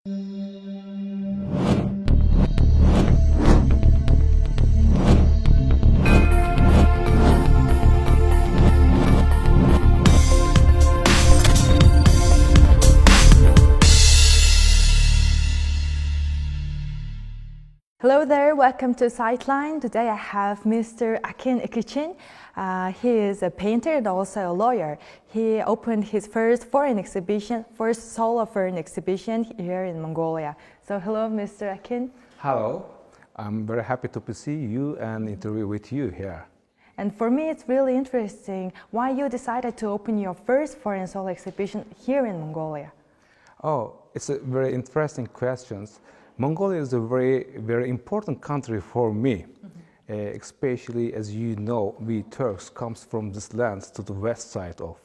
Hello there, welcome to Sightline. Today I have Mr. Akin Ikichin. He is a painter and also a lawyer. He opened his first solo foreign exhibition here in Mongolia. So hello, Mr. Akin. Hello, I'm very happy to see you and interview with you here. And for me it's really interesting why you decided to open your first foreign solo exhibition here in Mongolia. Oh, it's a very interesting question. Mongolia is a very important country for me, especially as you know, we Turks comes from this land to the west side of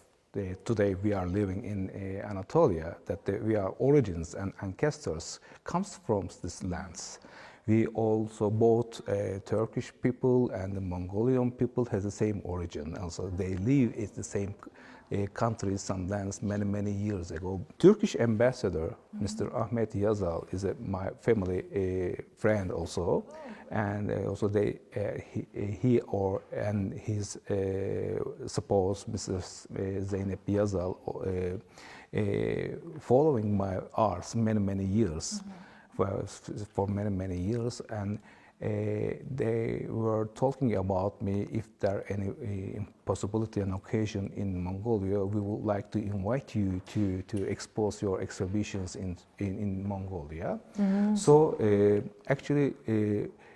today we are living in Anatolia, that we are origins and ancestors comes from these lands. We also both Turkish people and the Mongolian people has the same origin. Also, they live in the same country, some lands many years ago. Turkish ambassador, Mr. Ahmet Yazal, is my family friend also, and also and his supposed Mrs. Zeynep Yazal following my arts many years. For many years, and they were talking about me if there any possibility and occasion in Mongolia, we would like to invite you to expose your exhibitions in Mongolia. So actually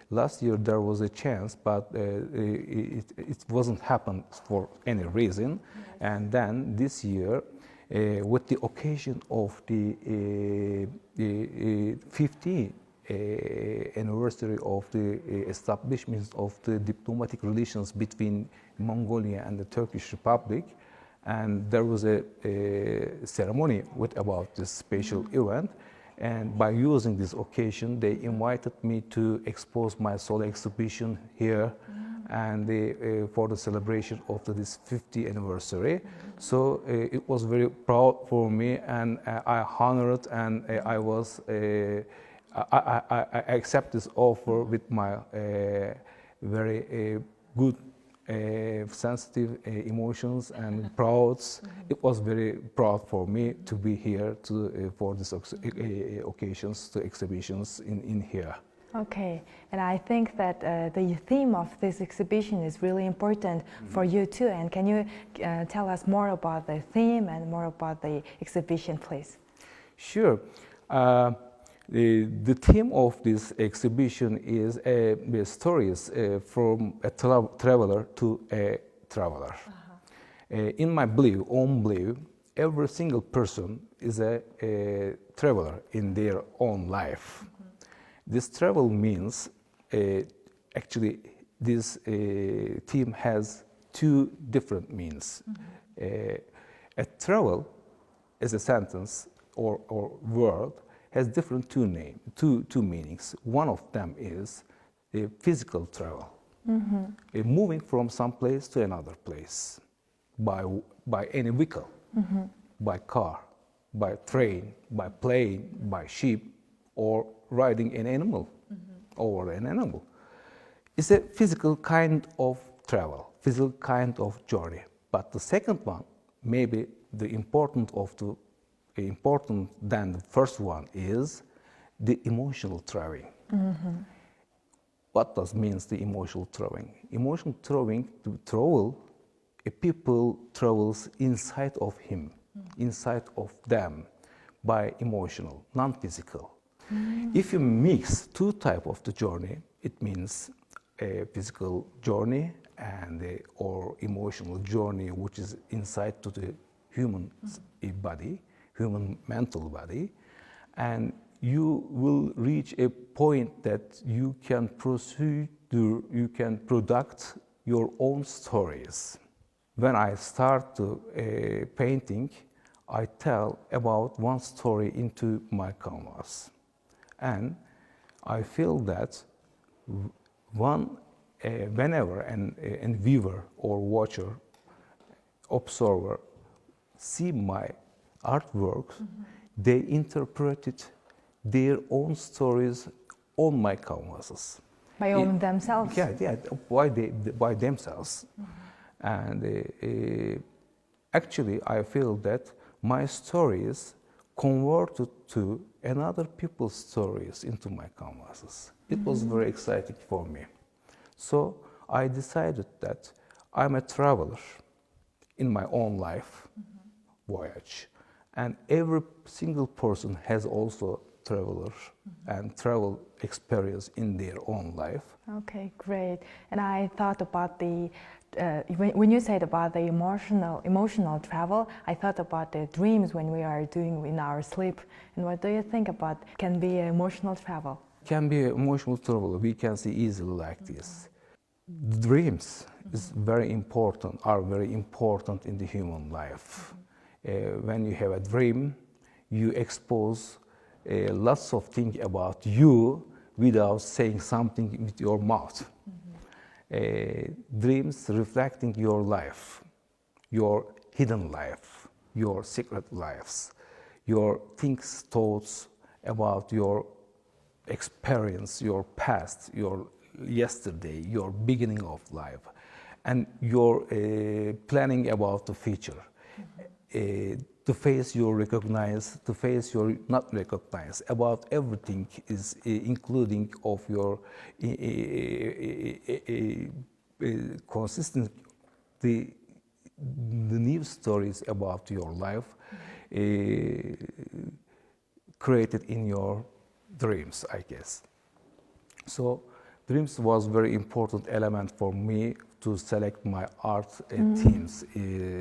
last year there was a chance, but it wasn't happen for any reason, and then this year with the occasion of the 50th anniversary of the establishment of the diplomatic relations between Mongolia and the Turkish Republic, and there was a ceremony about this special event, and by using this occasion they invited me to expose my solo exhibition here and for the celebration of this 50th anniversary. So it was very proud for me, and I honored, and I accept this offer with my very good, sensitive emotions and proud. It was very proud for me to be here for these occasions, to exhibitions in here. Okay, and I think that the theme of this exhibition is really important for you too. And can you tell us more about the theme and more about the exhibition, please? Sure. The theme of this exhibition is stories from a traveler to a traveler. In my own belief, every single person is a traveler in their own life. This travel means, actually, this theme has two different means. A travel as a sentence or word has different two meanings. One of them is a physical travel, moving from some place to another place by any vehicle, by car, by train, by plane, by ship, or riding an animal over an animal. It's a physical kind of travel, physical kind of journey. But the second one, maybe the important than the first one, is the emotional traveling. What does means the emotional traveling? Emotional traveling, to travel, a people travels inside of him, inside of them, by emotional, non-physical. If you mix two types of the journey, it means a physical journey and or emotional journey, which is inside to the human body, human mental body, and you will reach a point that you can you can product your own stories. When I start painting, I tell about one story into my canvas. And I feel that whenever a viewer or watcher, observer see my artwork, they interpret it their own stories on my canvases. By owning themselves? Yeah, by themselves. And actually, I feel that my stories converted to another people's stories into my canvases. It was very exciting for me. So I decided that I'm a traveler in my own life voyage, and every single person has also traveler and travel experience in their own life. Okay, great. And I thought about the when you said about the emotional travel, I thought about the dreams when we are doing in our sleep. And what do you think about can be emotional travel? Can be emotional travel. We can see easily like this. Dreams is very important. Are very important in the human life. When you have a dream, you expose lots of things about you without saying something with your mouth. Dreams reflecting your life, your hidden life, your secret lives, your things, thoughts about your experience, your past, your yesterday, your beginning of life, and your planning about the future. The face you recognize, the face you not recognize, about everything is including of your consistent the new stories about your life created in your dreams, I guess. So dreams was very important element for me to select my art themes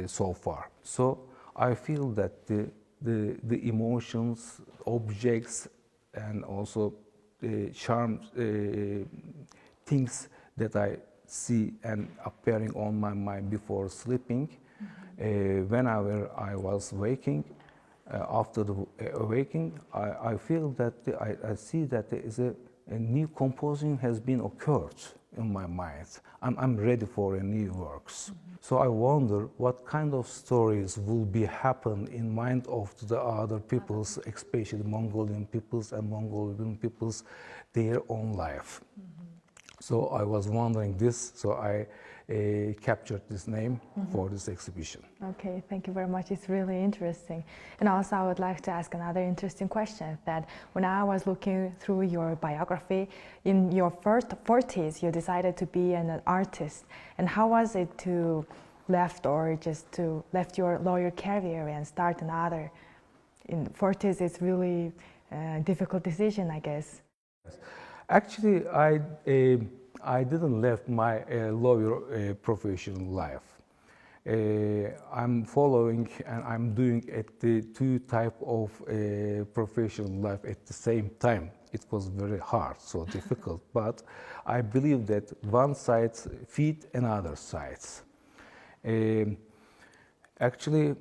so far. So I feel that the emotions, objects, and also charm things that I see and appearing on my mind before sleeping, whenever I was waking, after the awakening, I feel that I see that there is a new composition has been occurred in my mind. I'm ready for a new works. So I wonder what kind of stories will be happen in mind of the other peoples, especially Mongolian peoples and Mongolian peoples, their own life. So I was wondering this, so I captured this name for this exhibition. Okay, thank you very much. It's really interesting. And also I would like to ask another interesting question, that when I was looking through your biography, in your first 40s, you decided to be an artist. And how was it to left your lawyer career and start another? In 40s, it's really a difficult decision, I guess. Actually, I didn't left my lawyer professional life. I'm following and I'm doing at the two type of professional life at the same time. It was very hard, so difficult, but I believe that one side feed another sides. Actually,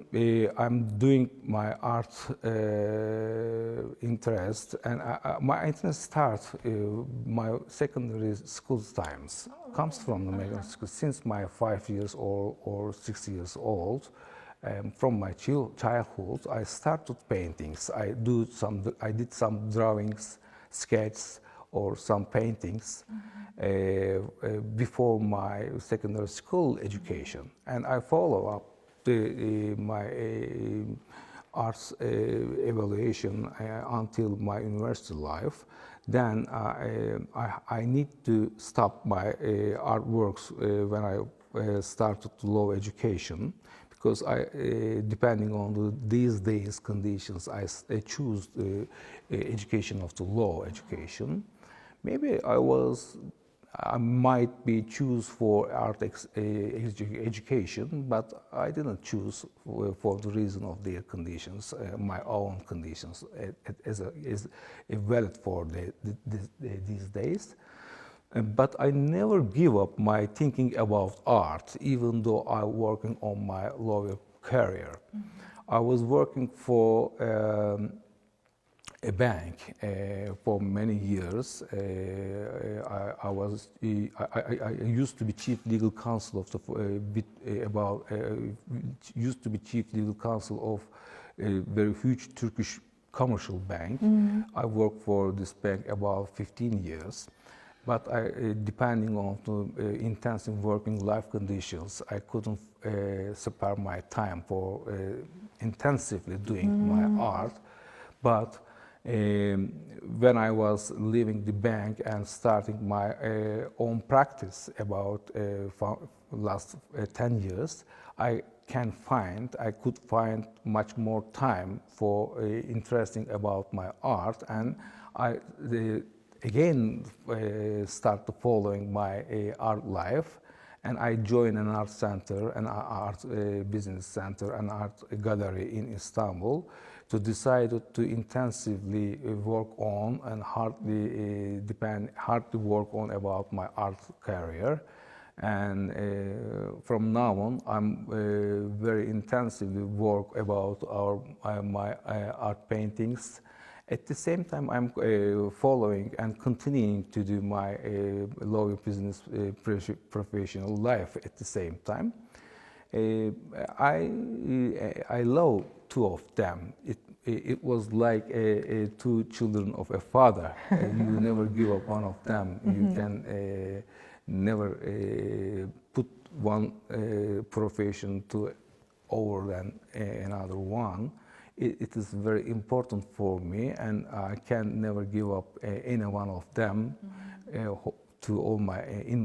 I'm doing my art interest, and my interest starts my secondary school times. Comes from the middle school since my 5 years old or 6 years old. From my childhood, I started paintings. I did some drawings, sketches, or some paintings before my secondary school education, and I follow up my arts evaluation until my university life. Then I need to stop my artworks when I started law education, because depending on these days conditions, I choose the education of the law education. Maybe I might be choose for art education, but I didn't choose for the reason of their conditions, my own conditions, as valid for these days. But I never give up my thinking about art, even though I'm working on my lawyer career. I was working for a bank for many years. I used to be chief legal counsel of used to be chief legal counsel of a very huge Turkish commercial bank. I worked for this bank about 15 years. But depending on the intensive working life conditions, I couldn't spare my time for intensively doing my art. But when I was leaving the bank and starting my own practice about last 10 years, I could find much more time for interesting about my art, and I again start following my art life, and I joined an art center, an art business center, an art gallery in Istanbul, to decide to intensively work on and hardly work on about my art career. And from now on, I'm very intensively work about my art paintings. At the same time, I'm following and continuing to do my lawyer business professional life at the same time. I love two of them. It was like two children of a father. You never give up one of them. You can never put one profession to over than another one. It is very important for me, and I can never give up any one of them to all in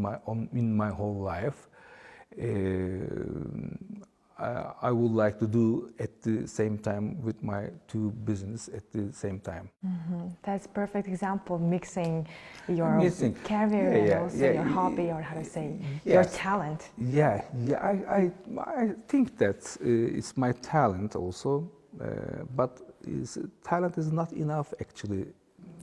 my whole life. I would like to do at the same time with my two business at the same time. That's perfect example, mixing your career and also your hobby, or how to say, your talent. I think that it's my talent also, but talent is not enough actually.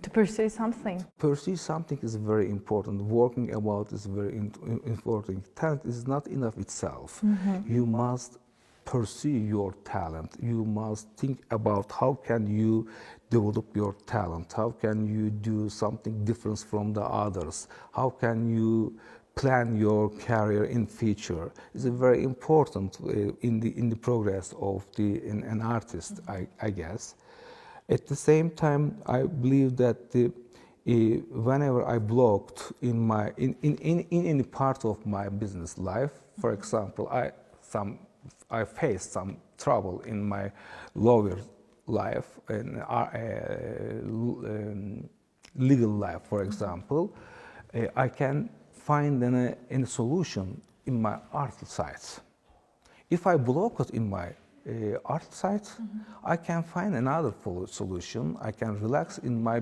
To pursue something. Pursue something is very important. Working about is very important. Talent is not enough itself. You must pursue your talent. You must think about how can you develop your talent. How can you do something different from the others? How can you plan your career in future? It's very important in the progress of an artist, I guess. At the same time, I believe that whenever I blocked in any part of my business life, for example, I faced some trouble in my lawyer life and legal life, for example, I can find a solution in my art sites. If I block it in my art sites, I can find another solution. I can relax in my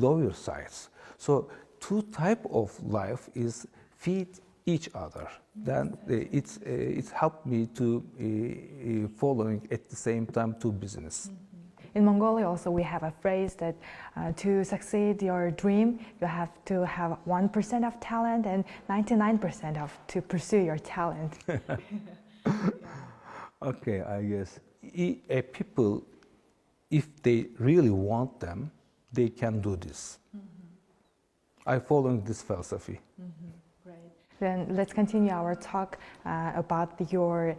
lawyer sites. So two type of life is feed each other. Then it's helped me to following at the same time two business. In Mongolia also we have a phrase that to succeed your dream, you have to have 1% of talent and 99% to pursue your talent. Okay, I guess people, if they really want them, they can do this. I follow this philosophy. Great. Then let's continue our talk about your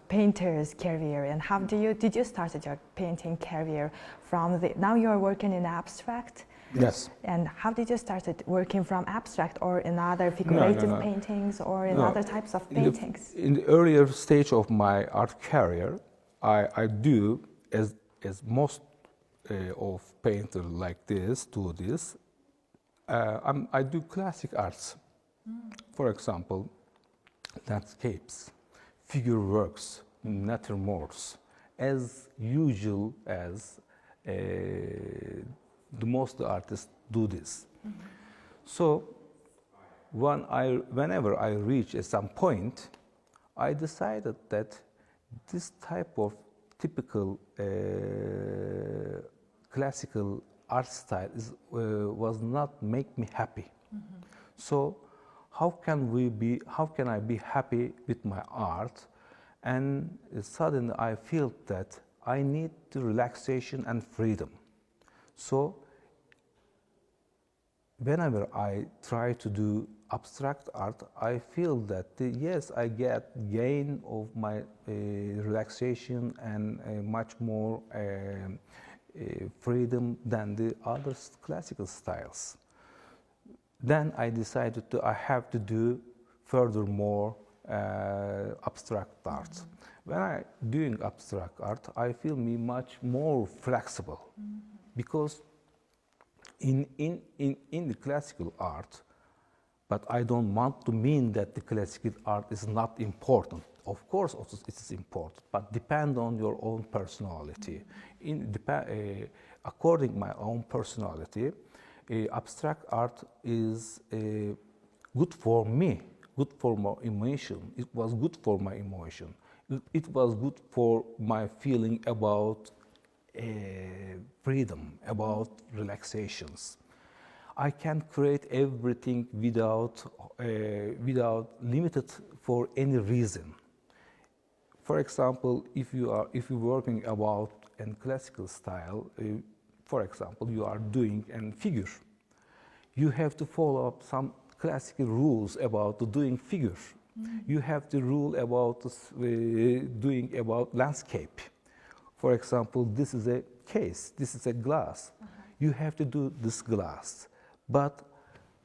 painter's career, and how did you start your painting career from now you are working in abstract? Yes. And how did you start working from abstract or in other figurative paintings or in other types of paintings? In the earlier stage of my art career, I do as most of painters like this do this. I do classic arts. For example, landscapes, figure works, naturemorts, as usual as the most artists do this. So whenever I reach at some point, I decided that this type of typical classical art style was not make me happy. So how can I be happy with my art? And suddenly I feel that I need the relaxation and freedom. So whenever I try to do abstract art, I feel that yes, I get gain of my relaxation and much more freedom than the other classical styles. Then I decided I have to do furthermore abstract art. When I doing abstract art, I feel me much more flexible because in the classical art, but I don't want to mean that the classical art is not important. Of course, also it is important, but depend on your own personality. According to my own personality, abstract art is good for me, good for my emotion. It was good for my emotion. It was good for my feeling about freedom, about relaxations. I can create everything without limited for any reason. For example, if you're working about a classical style, for example, you are doing a figure, you have to follow up some classical rules about doing figure. You have the rule about doing about landscape. For example, this is a case, this is a glass. You have to do this glass, but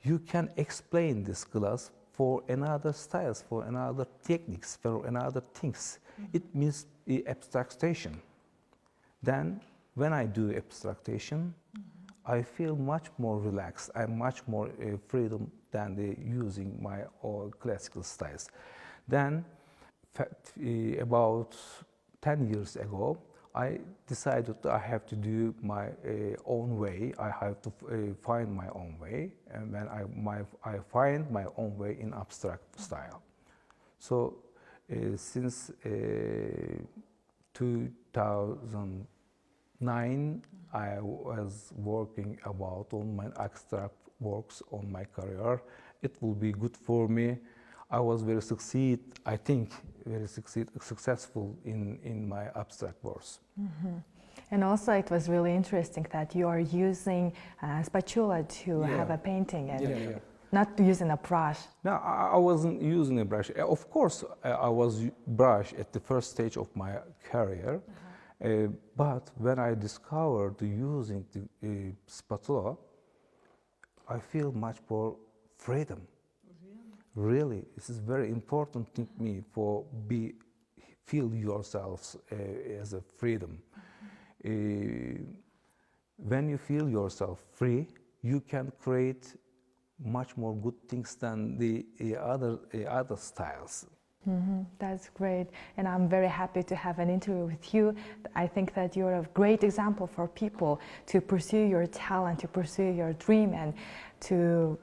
you can explain this glass for another styles, for another techniques, for another things. It means abstraction. Then, when I do abstraction, I feel much more relaxed. I'm much more freedom than using my old classical styles. Then, about 10 years ago, I decided I have to do my own way. I have to find my own way, and when I find my own way in abstract style. So since 2009, I was working about on my abstract works on my career. It will be good for me. I was very successful in my abstract works. And also it was really interesting that you are using spatula to have a painting and not using a brush. No, I wasn't using a brush. Of course, I was brush at the first stage of my career, but when I discovered using the spatula, I feel much more freedom. Really, this is very important thing to me for feel yourselves as a freedom. When you feel yourself free, you can create much more good things than the other styles. That's great, and I'm very happy to have an interview with you. I think that you're a great example for people to pursue your talent, to pursue your dream, and to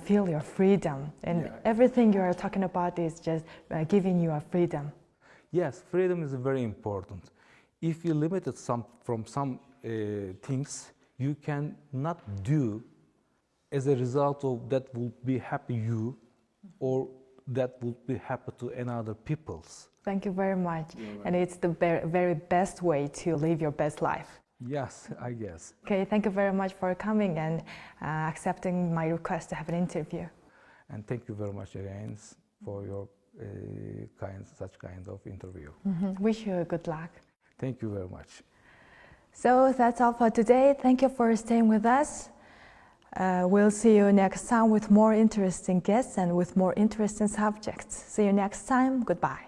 feel your freedom. And everything you are talking about is just giving you a freedom. Yes, freedom is very important. If you limit it from some things, you can not do as a result of that will be happy you, or that will be happy to another people's. Thank you very much. And it's the very best way to live your best life. Yes, I guess. Okay, thank you very much for coming and accepting my request to have an interview. And thank you very much again for your such kind of interview. Wish you good luck. Thank you very much. So that's all for today. Thank you for staying with us. We'll see you next time with more interesting guests and with more interesting subjects. See you next time. Goodbye.